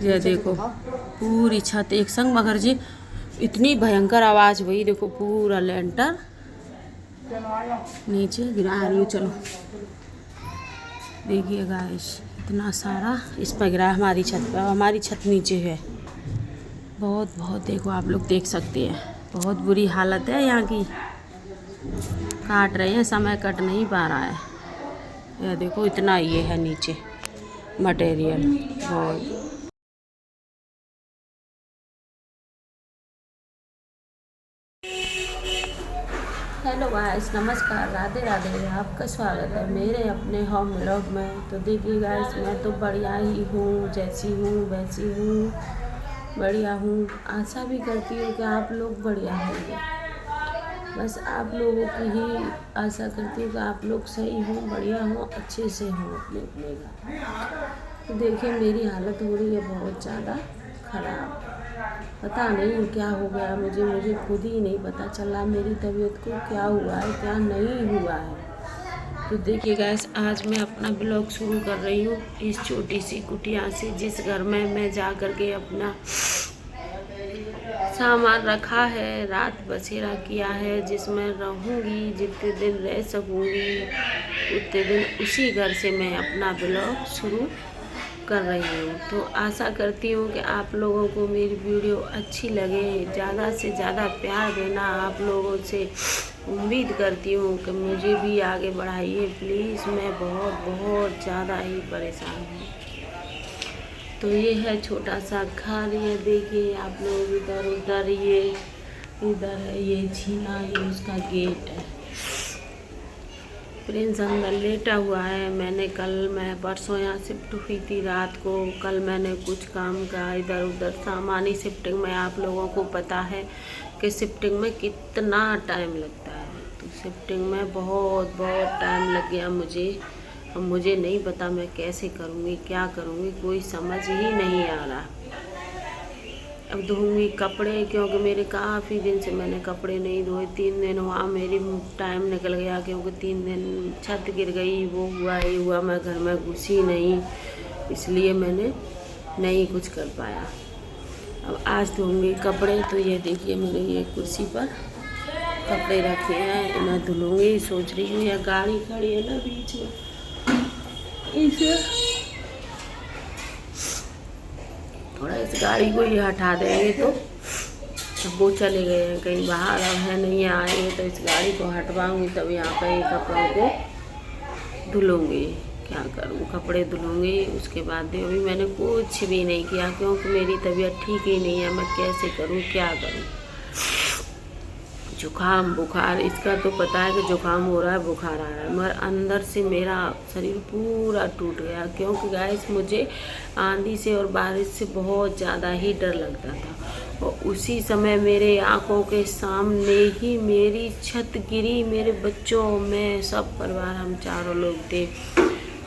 ये देखो पूरी छत एक संग, मगर जी इतनी भयंकर आवाज़ हुई। देखो पूरा लेंटर नीचे गिरा रही हूँ। चलो देखिए गाइस, इतना सारा इस पर गिरा हमारी छत पर। हमारी छत नीचे है। बहुत बहुत देखो, आप लोग देख सकते हैं, बहुत बुरी हालत है यहाँ की। काट रहे हैं, समय कट नहीं पा रहा है। यह देखो इतना ये है नीचे मटेरियल बहुत। हेलो गाइस, नमस्कार, राधे राधे। आपका स्वागत है मेरे अपने होम व्लॉग में। तो देखिए गाइस, मैं तो बढ़िया ही हूँ, जैसी हूँ वैसी हूँ, बढ़िया हूँ। आशा भी करती हूँ कि आप लोग बढ़िया होंगे। बस आप लोगों की ही आशा करती हूँ कि आप लोग सही हों, बढ़िया हों, अच्छे से हों अपने अपने का। तो देखिए मेरी हालत हो रही है बहुत ज़्यादा ख़राब। पता नहीं क्या हो गया मुझे खुद ही नहीं पता चल रहा मेरी तबीयत को क्या हुआ है क्या नहीं हुआ है। तो देखिए गाइस, आज मैं अपना ब्लॉग शुरू कर रही हूँ इस छोटी सी कुटिया से, जिस घर में मैं जा कर के अपना सामान रखा है, रात बसेरा किया है, जिसमें रहूँगी। जितने दिन रह सकूँगी उतने दिन उसी घर से मैं अपना ब्लॉग शुरू कर रही हूँ। तो आशा करती हूँ कि आप लोगों को मेरी वीडियो अच्छी लगे। ज़्यादा से ज़्यादा प्यार देना आप लोगों से उम्मीद करती हूँ कि मुझे भी आगे बढ़ाइए प्लीज़। मैं बहुत बहुत ज़्यादा ही परेशान हूँ। तो ये है छोटा सा घर, ये देखिए आप लोग, इधर उधर ये इधर है ये छीना, ये उसका गेट है। प्रिंस अंदर लेटा हुआ है। मैं परसों यहाँ शिफ्ट हुई थी रात को। कल मैंने कुछ काम का इधर उधर सामानी शिफ्टिंग में, आप लोगों को पता है कि शिफ्टिंग में कितना टाइम लगता है। तो शिफ्टिंग में बहुत बहुत टाइम लग गया मुझे। अब मुझे नहीं पता मैं कैसे करूँगी, क्या करूँगी, कोई समझ ही नहीं आ रहा। अब धोऊंगी कपड़े, क्योंकि मेरे काफ़ी दिन से मैंने कपड़े नहीं धोए। 3 दिन वहाँ मेरी टाइम निकल गया, क्योंकि 3 दिन छत गिर गई, वो हुआ ये हुआ, मैं घर में घुसी नहीं, इसलिए मैंने नहीं कुछ कर पाया। अब आज धोऊंगी कपड़े। तो ये देखिए मैंने ये कुर्सी पर कपड़े रखे हैं, इन्हें धुलूँगी। सोच रही हूँ, यह गाड़ी खड़ी है ना बीच में, इसे थोड़ा इस गाड़ी को ही हटा देंगे। तो वो चले गए हैं कहीं बाहर, अब है नहीं आएंगे, तो इस गाड़ी को हटवाऊंगी, तब यहाँ पे कपड़ों को धुलूँगी। क्या करूँ, कपड़े धुलूँगी, उसके बाद अभी मैंने कुछ भी नहीं किया, क्योंकि मेरी तबीयत ठीक ही नहीं है। मैं कैसे करूँ, क्या करूँ। जुकाम बुखार, इसका तो पता है कि जुकाम हो रहा है, बुखार आ रहा है, मगर अंदर से मेरा शरीर पूरा टूट गया। क्योंकि गाइस, मुझे आंधी से और बारिश से बहुत ज़्यादा ही डर लगता था, और उसी समय मेरे आंखों के सामने ही मेरी छत गिरी। मेरे बच्चों, मैं, सब परिवार, हम चारों लोग थे,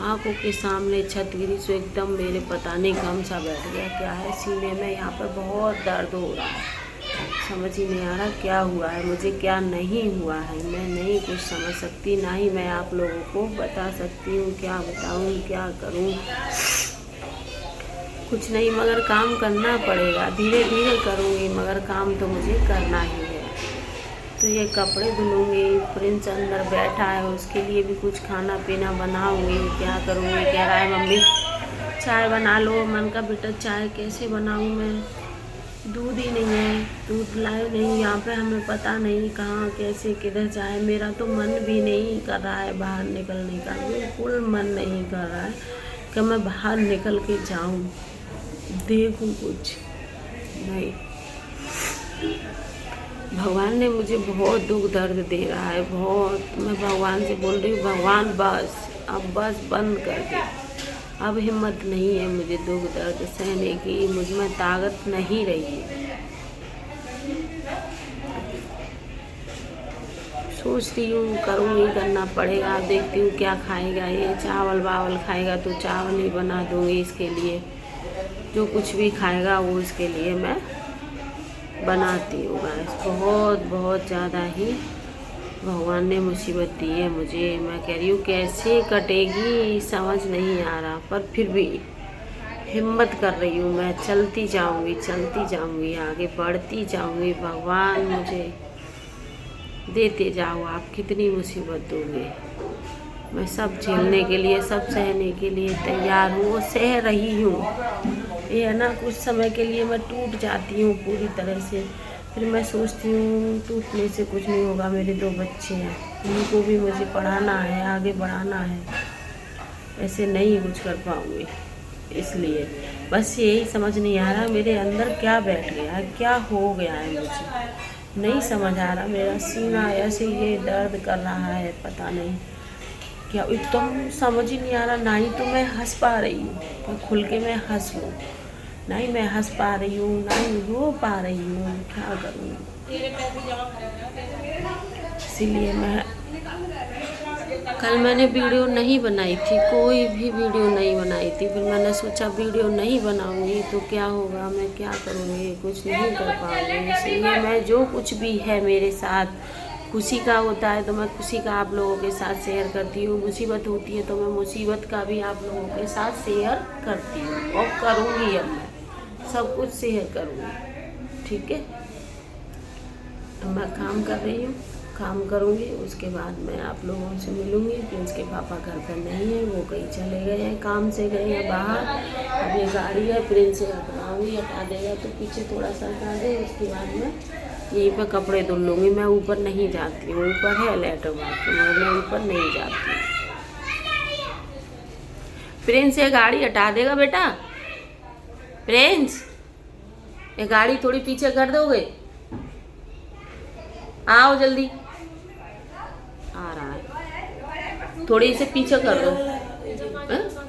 आंखों के सामने छत गिरी। सो एकदम मेरे पता नहीं गम सा बैठ गया। क्या है सीने में, यहाँ पर बहुत दर्द हो रहा है। समझ ही नहीं आ रहा क्या हुआ है मुझे, क्या नहीं हुआ है। मैं नहीं कुछ समझ सकती, ना ही मैं आप लोगों को बता सकती हूँ। क्या बताऊँ, क्या करूँ, कुछ नहीं, मगर काम करना पड़ेगा। धीरे धीरे करूँगी, मगर काम तो मुझे करना ही है। तो ये कपड़े धुलूँगी। प्रिंस अंदर बैठा है, उसके लिए भी कुछ खाना पीना बनाऊँगी। क्या करूँगी, कह रहा है मम्मी चाय बना लो। मन का बेटा चाय कैसे बनाऊँ मैं, दूध ही नहीं है, दूध लाए नहीं यहाँ पे, हमें पता नहीं कहाँ कैसे किधर जाए। मेरा तो मन भी नहीं कर रहा है बाहर निकलने का, बिल्कुल मन नहीं कर रहा है कि मैं बाहर निकल के जाऊँ, देखूँ कुछ नहीं। भगवान ने मुझे बहुत दुख दर्द दे रहा है, बहुत। मैं भगवान से बोल रही हूँ, भगवान बस अब बस बंद कर दे। अब हिम्मत नहीं है मुझे दुख दर्द सहने की, मुझ में ताकत नहीं रही है। सोच रही हूँ करूँगी, करना पड़ेगा। देखती हूँ क्या खाएगा ये, चावल वावल खाएगा तो चावल ही बना दूँगी इसके लिए। जो कुछ भी खाएगा वो इसके लिए मैं बनाती हूँ। बस बहुत बहुत ज़्यादा ही भगवान ने मुसीबत दी है मुझे। मैं कह रही हूँ कैसे कटेगी समझ नहीं आ रहा, पर फिर भी हिम्मत कर रही हूँ, मैं चलती जाऊँगी, आगे बढ़ती जाऊँगी। भगवान मुझे देते जाओ, आप कितनी मुसीबत दोगे, मैं सब झेलने के लिए, सब सहने के लिए तैयार हूँ और सह रही हूँ। ये है ना, कुछ समय के लिए मैं टूट जाती हूँ पूरी तरह से, फिर मैं सोचती हूँ टूटने से कुछ नहीं होगा। मेरे 2 बच्चे हैं, उनको भी मुझे पढ़ाना है, आगे बढ़ाना है, ऐसे नहीं कुछ कर पाऊँगी। इसलिए बस यही समझ नहीं आ रहा मेरे अंदर क्या बैठ गया है, क्या हो गया है, मुझे नहीं समझ आ रहा। मेरा सीना ऐसे ये दर्द कर रहा है, पता नहीं क्या, एकदम समझ ही नहीं आ रहा। ना ही तो मैं हंस पा रही हूँ, मैं खुल के मैं हंस लूँ, ना ही मैं हंस पा रही हूँ, ना ही रो पा रही हूँ, क्या करूँ। इसीलिए कल मैंने वीडियो नहीं बनाई थी, कोई भी वीडियो नहीं बनाई थी। फिर मैंने सोचा वीडियो नहीं बनाऊंगी तो क्या होगा, मैं क्या करूँगी, कुछ नहीं कर पाऊँगी। इसलिए मैं जो कुछ भी है मेरे साथ खुशी का होता है तो मैं खुशी का आप लोगों के साथ शेयर करती हूँ, मुसीबत होती है तो मैं मुसीबत का भी आप लोगों के साथ शेयर करती हूँ और करूँगी। अब मैं सब कुछ शेयर करूँगी, ठीक है। मैं काम कर रही हूँ, काम करूँगी, उसके बाद मैं आप लोगों से मिलूँगी। प्रिंस के पापा घर पर नहीं है, वो कहीं चले गए हैं, काम से गए हैं बाहर। अब ये गाड़ी है, प्रिंस से हटाऊँगी, हटा देगा तो पीछे थोड़ा सा हटा दे, उसके बाद मैं यहीं पर कपड़े धुल लूँगी। मैं ऊपर नहीं जाती हूँ, ऊपर है लेटर बाथरूम, मैं ऊपर नहीं जाती। प्रिंस ये गाड़ी हटा देगा बेटा, प्रिंस ये गाड़ी थोड़ी पीछे कर दोगे, आओ जल्दी, आ रहा है, थोड़ी इसे पीछे कर दो।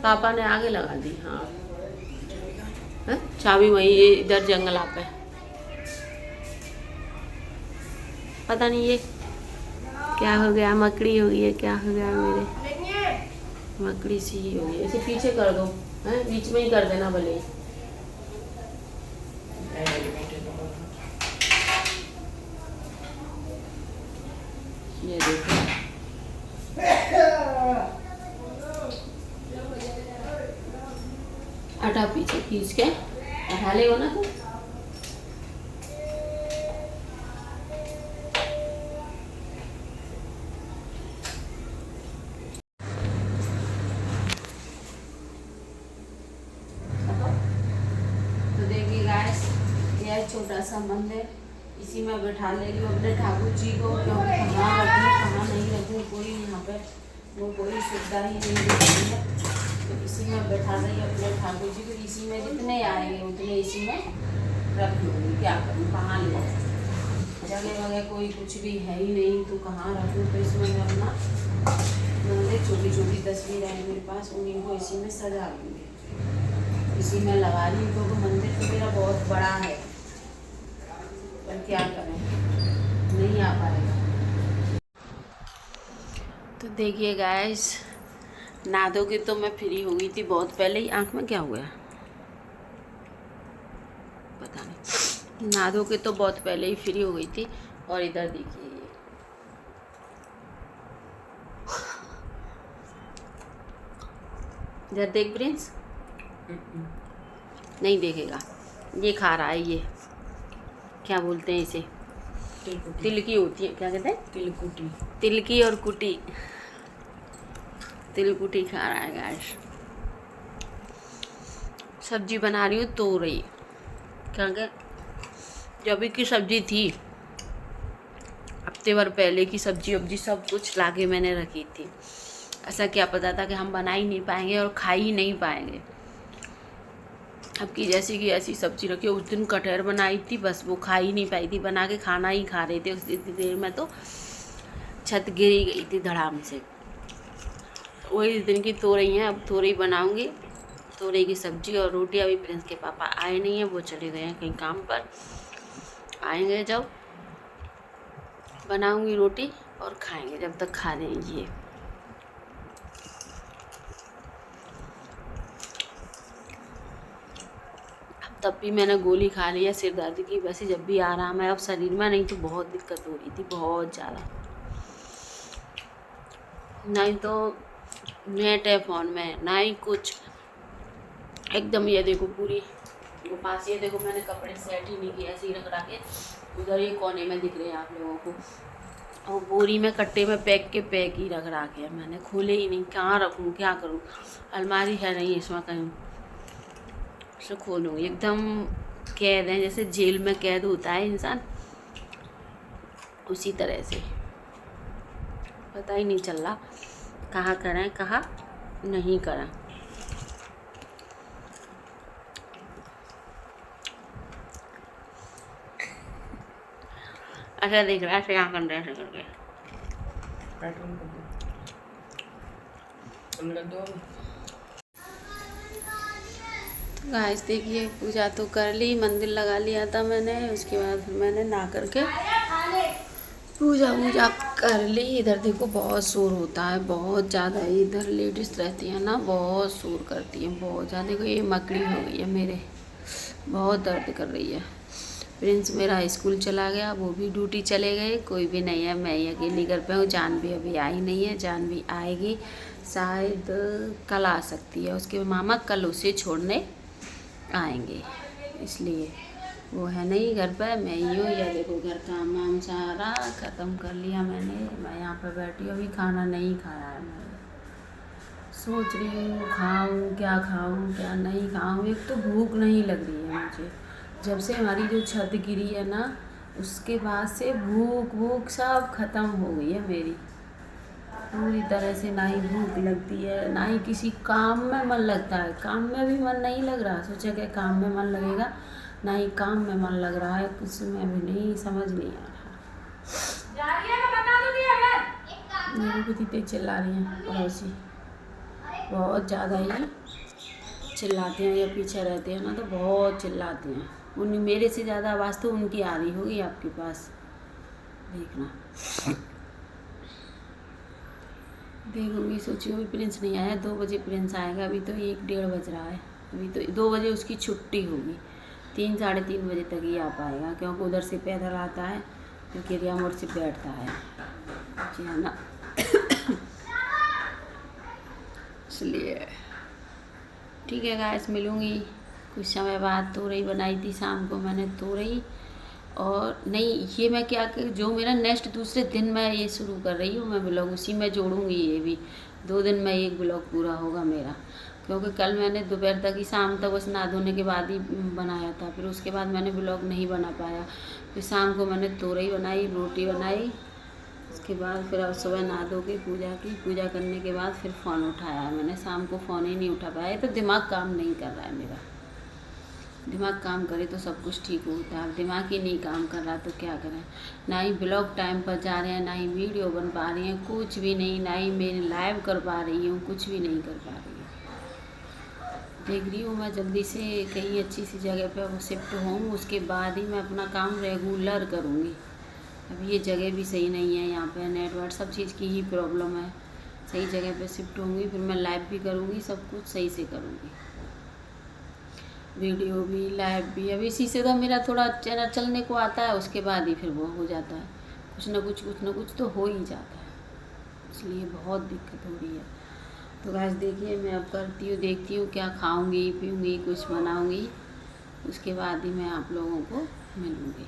पापा ने आगे लगा दी, हाँ चाबी वही, ये इधर जंगल आप है, पता नहीं ये क्या हो गया, मकड़ी हो गई है, क्या हो गया मेरे, मकड़ी सी ही हो गई। इसे पीछे कर दो, है बीच में ही कर देना भले। ये देखो, हटा पीछे खींच के, हटा लेगा ना तू। तो देखिए गाइस, यह छोटा सा मंदिर, इसी में बैठा ले रही हूँ अपने ठाकुर जी को, क्योंकि कहाँ रखूँ कहाँ नहीं रखूँ, कोई यहाँ पे वो कोई सुविधा ही नहीं दे रही है। तो इसी में बैठा रही अपने ठाकुर जी को, इसी में जितने आएंगे उतने इसी में रख लूँगी। क्या करूँ, कहाँ ले जाऊँ, जगह वगैरह कोई कुछ भी है ही नहीं, तो कहाँ रखूँ। तो इसमें मैं अपना मंदिर, छोटी छोटी तस्वीरें हैं मेरे पास, उन्हीं को इसी में सजा लूँगी, इसी में लगा रही हूँ। क्योंकि मंदिर तो मेरा बहुत बड़ा है, पर क्या करें, नहीं आ पाएगा। तो देखिए गाइस, नादो की तो मैं फ्री हो गई थी बहुत पहले ही। आँख में क्या हुआ है पता नहीं, नादो के तो बहुत पहले ही फ्री हो गई थी। और इधर देखिए, ये इधर देख प्रिंस, नहीं देखेगा, ये खा रहा है, ये क्या बोलते हैं इसे, तिलकी होती है, क्या कहते हैं, तिलकुटी, तिलकी और कुटी, तिलकुटी खा रहा है गाइस। सब्जी बना रही हूँ तोरई, क्या जब की सब्जी थी, हफ्ते भर पहले की सब्जी वब्जी सब कुछ लाके मैंने रखी थी। ऐसा क्या पता था कि हम बना ही नहीं पाएंगे और खा ही नहीं पाएंगे। अब की जैसी की ऐसी सब्जी रखी। उस दिन कटहर बनाई थी, बस वो खा ही नहीं पाई थी, बना के खाना ही खा रहे थे। उस इतनी देर में तो छत गिरी गई थी धड़ाम से। वही इस दिन की तोरई हैं, अब तोरई बनाऊंगी, तोरई की सब्जी और रोटी। अभी प्रिंस के पापा आए नहीं हैं, वो चले गए हैं कहीं काम पर, आएंगे जब बनाऊंगी रोटी और खाएंगे, जब तक खा लेंगे। तब भी मैंने गोली खा ली है सिर दर्द की, वैसे जब भी आराम है अब शरीर में, नहीं तो बहुत दिक्कत हो रही थी, बहुत ज़्यादा। नहीं तो नेट है फ़ोन में, ना ही कुछ एकदम। ये देखो पूरी पास, ये देखो मैंने कपड़े सेट ही नहीं किया, ऐसे ही रगड़ा के। उधर ये कोने में दिख रहे हैं आप लोगों को, और बोरी में कट्टे में पैक ही रगड़ा के मैंने, खोले ही नहीं। कहाँ रखूँ, क्या करूँ, अलमारी है नहीं इसमें कहीं से खोलूँ। एकदम कैद है, जैसे जेल में कैद होता है इंसान, उसी तरह से। पता ही नहीं चल रहा कहाँ करें कहाँ नहीं करें। अच्छा देख रहा है ऐसे यहाँ कर रहे हैं, ऐसे करके। तो गाइस देखिए, पूजा तो कर ली, मंदिर लगा लिया था मैंने। उसके बाद फिर मैंने नहा करके पूजा वूजा कर ली। इधर देखो बहुत शोर होता है, बहुत ज़्यादा। इधर लेडीज़ रहती है ना, बहुत शोर करती है, बहुत ज़्यादा। देखो ये मकड़ी हो गई है मेरे, बहुत दर्द कर रही है। प्रिंस मेरा स्कूल चला गया, वो भी ड्यूटी चले गए, कोई भी नहीं है, मैं ही अकेली घर पे हूँ। जान भी अभी आई नहीं है, जान भी आएगी शायद कल आ सकती है। उसके मामा कल उसे छोड़ने आएंगे, इसलिए वो है नहीं घर पर, मैं ही हूँ। या देखो घर काम वाम सारा ख़त्म कर लिया मैंने। मैं यहाँ पर बैठी, अभी खाना नहीं खाया है मैंने। सोच रही हूँ खाऊँ क्या नहीं खाऊँ। एक तो भूख नहीं लग रही है मुझे, जब से हमारी जो छत गिरी है ना, उसके बाद से भूख सब ख़त्म हो गई है मेरी पूरी तरह से। ना ही भूख लगती है, ना ही किसी काम में मन लगता है। काम में भी मन नहीं लग रहा, सोचा कि काम में मन लगेगा, ना ही काम में मन लग रहा है, कुछ में भी नहीं, समझ नहीं आ रहा। मेरे को कितने चिल्ला रही हैं पड़ोसी, बहुत ज़्यादा ही चिल्लाते हैं, या पीछे रहते हैं ना तो बहुत चिल्लाते हैं। उन्हीं मेरे से ज़्यादा आवाज़ तो उनकी आ रही होगी आपके पास, देखना। देखूँगी, सोची अभी प्रिंस नहीं आया, 2 बजे प्रिंस आएगा। अभी तो 1-1:30 बज रहा है, अभी तो 2 बजे उसकी छुट्टी होगी। 3 साढ़े 3 बजे तक ही आ पाएगा, क्योंकि उधर से पैदल आता है, तो केरिया मोड़ से बैठता है, जी है ना। इसलिए ठीक है गाइस, मिलूँगी कुछ समय बाद। तोरई बनाई थी शाम को मैंने, तोरई। और नहीं, ये मैं क्या जो मेरा नेक्स्ट दूसरे दिन मैं ये शुरू कर रही हूँ मैं ब्लॉग, उसी में जोड़ूंगी ये भी। 2 दिन में एक ब्लॉग पूरा होगा मेरा, क्योंकि कल मैंने दोपहर तक ही, शाम तक बस नहा धोने के बाद ही बनाया था। फिर उसके बाद मैंने ब्लॉग नहीं बना पाया। फिर शाम को मैंने तोरई बनाई, रोटी बनाई। उसके बाद फिर अब सुबह नहा धो के पूजा की, पूजा करने के बाद फिर फ़ोन उठाया मैंने। शाम को फ़ोन ही नहीं उठा पाया, तो दिमाग काम नहीं कर रहा है मेरा। दिमाग काम करे तो सब कुछ ठीक होता है, अब दिमाग ही नहीं काम कर रहा तो क्या करें। ना ही ब्लॉग टाइम पर जा रहे हैं, ना ही वीडियो बन पा रही हैं, कुछ भी नहीं। ना ही मैं लाइव कर पा रही हूँ, कुछ भी नहीं कर पा रही हूँ। देख रही हूँ मैं जल्दी से कहीं अच्छी सी जगह पे शिफ्ट हूँ, उसके बाद ही मैं अपना काम रेगुलर करूँगी। अभी ये जगह भी सही नहीं है, यहाँ पे नेटवर्क सब चीज़ की ही प्रॉब्लम है। सही जगह पे शिफ्ट होंगी, फिर मैं लाइव भी करूँगी, सब कुछ सही से करूँगी, वीडियो भी लाइव भी। अब इसी से तो मेरा थोड़ा चैनल चलने को आता है, उसके बाद ही फिर वो हो जाता है, कुछ ना कुछ तो हो ही जाता है, इसलिए बहुत दिक्कत हो रही है। तो गाइस देखिए, मैं अब करती हूँ, देखती हूँ क्या खाऊँगी पीऊँगी, कुछ बनाऊँगी, उसके बाद ही मैं आप लोगों को मिलूँगी।